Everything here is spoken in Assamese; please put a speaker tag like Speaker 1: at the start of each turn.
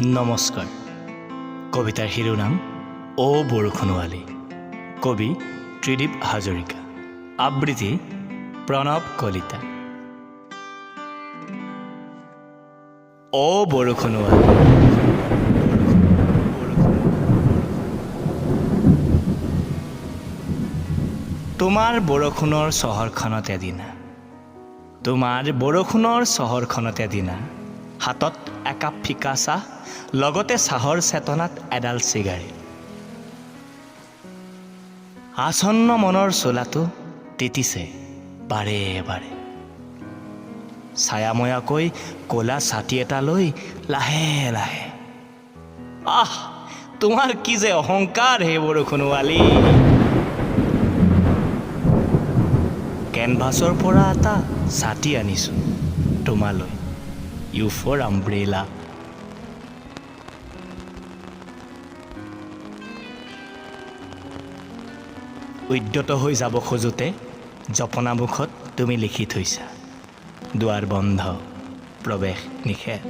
Speaker 1: নমস্কাৰ। কবিতাৰ শিৰোনাম অ বৰষুণৱালী। কবি ত্ৰিদীপ হাজৰিকা। আবৃত্তি প্ৰণৱ কলিতা। অ বৰষুণৱালী। তোমাৰ বৰষুণৰ চহৰখনত এদিনা, তোমাৰ বৰষুণৰ চহৰখনত এদিনা, হাতত একাপ ফিকা চাহ, লগতে চাহৰ চেতনাত এডাল চিগাৰেট। আসন্ন মনৰ চোলাটো তিতিছে বাৰে বাৰে। ছায়াময়াকৈ ক'লা ছাতি এটা লৈ লাহে লাহে। আহ, তোমাৰ কি যে অহংকাৰ হে বৰষুণৱালী। কেনভাছৰ পৰা এটা ছাতি আনিছোঁ তোমালৈ, ইউ ফৰ আমব্ৰেলা। উদ্যত হৈ যাব খোজোতে জপনামুখত তুমি লিখি থৈছা, দুৱাৰ বন্ধ, প্ৰৱেশ নিষেধ।